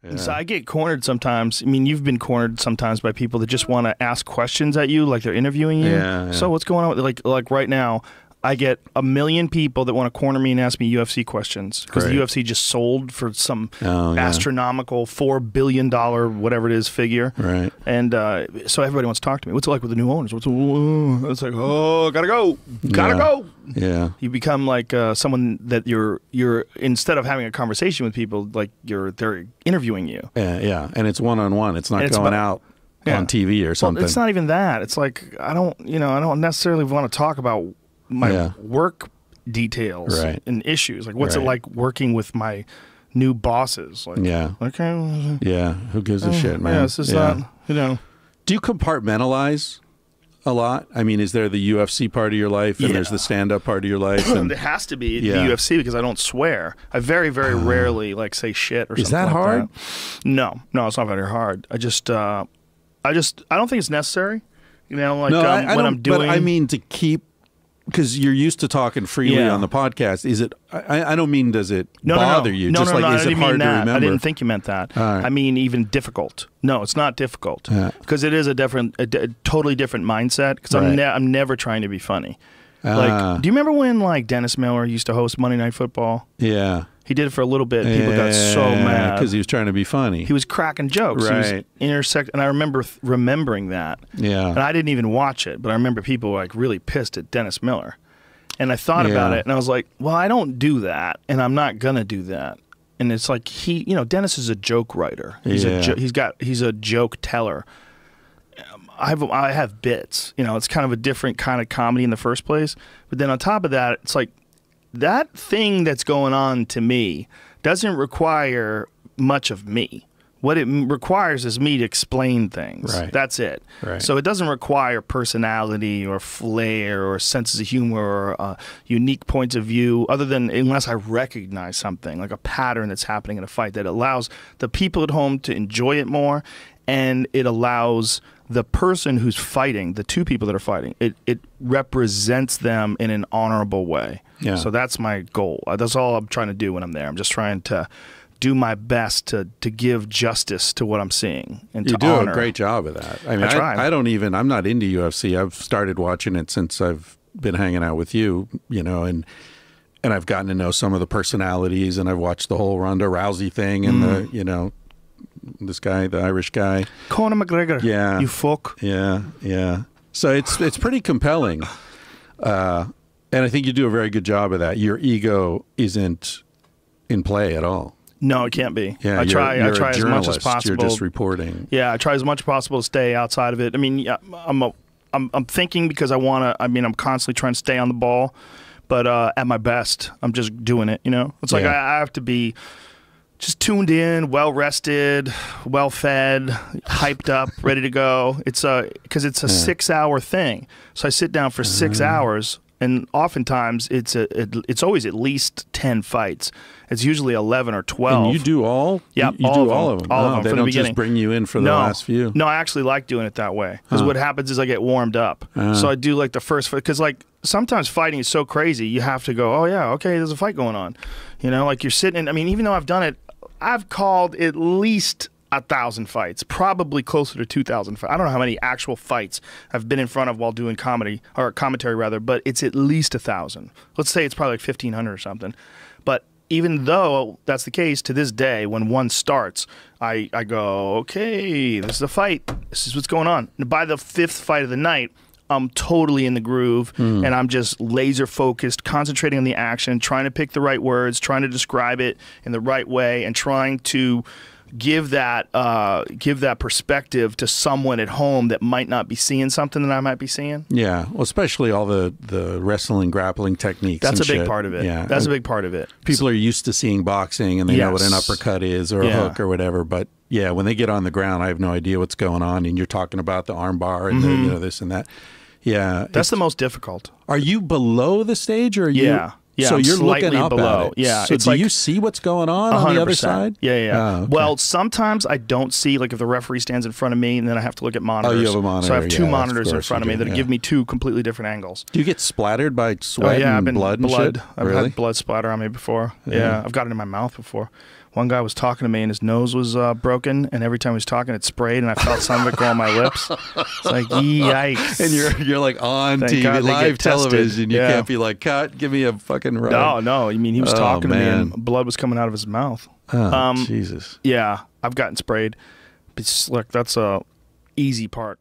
Yeah. So I get cornered sometimes. I mean, you've been cornered sometimes by people that just want to ask questions at you, like they're interviewing you. Yeah. So what's going on? Like right now, I get a million people that want to corner me and ask me UFC questions because the UFC just sold for some astronomical $4 billion whatever it is figure. Right. And so everybody wants to talk to me. What's it like with the new owners? It's like, oh, gotta go. Gotta go. Yeah. You become like someone that you're instead of having a conversation with people, like they're interviewing you. Yeah. And it's one-on-one. It's not going out on TV or something. Well, it's not even that. It's like I don't necessarily want to talk about my work details and issues. Like, what's it like working with my new bosses? Like, okay. Yeah. Who gives a shit, man? Yeah, it's just not, Do you compartmentalize a lot? I mean, is there the UFC part of your life and there's the stand-up part of your life? And there has to be the UFC because I don't swear. I very, very rarely like say shit or something. Is that like hard? That. No, it's not very hard. I don't think it's necessary. You know, like when I'm doing. But I mean, to keep. Because you're used to talking freely on the podcast. Is it? I don't mean does it bother you? No, just like is it hard to remember? I didn't think you meant that. Right. I mean even difficult. No, it's not difficult because it is a totally different mindset. Because I'm never trying to be funny. Like, do you remember when like Dennis Miller used to host Monday Night Football? Yeah. He did it for a little bit. People got so mad because he was trying to be funny. He was cracking jokes. Right. He was and I remember remembering that. Yeah. And I didn't even watch it, but I remember people were like really pissed at Dennis Miller. And I thought about it, and I was like, well, I don't do that, and I'm not going to do that. And it's like Dennis is a joke writer. He's a joke teller. I have bits. It's kind of a different kind of comedy in the first place. But then on top of that, it's like that thing that's going on to me doesn't require much of me. What it requires is me to explain things. Right. That's it. Right. So it doesn't require personality or flair or senses of humor or unique points of view unless I recognize something, like a pattern that's happening in a fight that allows the people at home to enjoy it more, and it allows the person who's fighting, the two people that are fighting, it represents them in an honorable way. Yeah. So that's my goal. That's all I'm trying to do when I'm there. I'm just trying to do my best to give justice to what I'm seeing and to honor. You do a great job of that. I mean, try. I'm not into UFC. I've started watching it since I've been hanging out with you, and I've gotten to know some of the personalities, and I've watched the whole Ronda Rousey thing and this guy, the Irish guy. Conor McGregor. Yeah. You fuck. Yeah. So it's pretty compelling. And I think you do a very good job of that. Your ego isn't in play at all. No, it can't be. Yeah, I try as much as possible. You're just reporting. Yeah, I try as much as possible to stay outside of it. I mean, I'm thinking because I want to. I mean, I'm constantly trying to stay on the ball, but at my best, I'm just doing it. It's like I have to be just tuned in, well rested, well fed, hyped up, ready to go. It's because it's a 6-hour thing, so I sit down for 6 hours. And oftentimes, it's always at least 10 fights. It's usually 11 or 12. And you do all? Yeah, you do all of them. All of them they from don't the beginning. Just bring you in for the last few. No, I actually like doing it that way. Because what happens is I get warmed up. So I do like the first, because like sometimes fighting is so crazy, you have to go, oh yeah, okay, there's a fight going on. Like you're sitting in, I mean, even though I've done it, I've called at least 1,000 fights, probably closer to 2,000 fights. I don't know how many actual fights I've been in front of while doing commentary rather, but it's at least 1,000. Let's say it's probably like 1,500 or something. But even though that's the case, to this day, when one starts, I go, okay, this is a fight. This is what's going on. And by the 5th fight of the night, I'm totally in the groove, and I'm just laser focused, concentrating on the action, trying to pick the right words, trying to describe it in the right way, and trying to give that perspective to someone at home that might not be seeing something that I might be seeing. Yeah, well, especially all the wrestling, grappling techniques. That's and a big shit. part of it. Yeah, that's a big part of it. People are used to seeing boxing and they know what an uppercut is or a hook or whatever. But yeah, when they get on the ground, I have no idea what's going on. And you're talking about the arm bar and the, this and that. Yeah, that's the most difficult. Are you below the stage or are you? Yeah, so I'm you're looking up below. At it. Yeah, so it's do like you see what's going on 100%. the other side? Yeah. Oh, okay. Well, sometimes I don't see, like if the referee stands in front of me and then I have to look at monitors. Oh, you have a monitor. So I have two monitors in front of me that give me two completely different angles. Do you get splattered by sweat and blood and shit? I've had blood splatter on me before. Yeah, I've got it in my mouth before. one guy was talking to me and his nose was broken, and every time he was talking, it sprayed, and I felt some of it go on my lips. It's like, yikes. And you're like on Thank TV, God they live get tested. television. You Yeah. can't be like, cut, give me a fucking ride. No. I mean, he was talking to me, man. and blood was coming out of his mouth. Oh, Jesus. Yeah, I've gotten sprayed. But look, that's a easy part.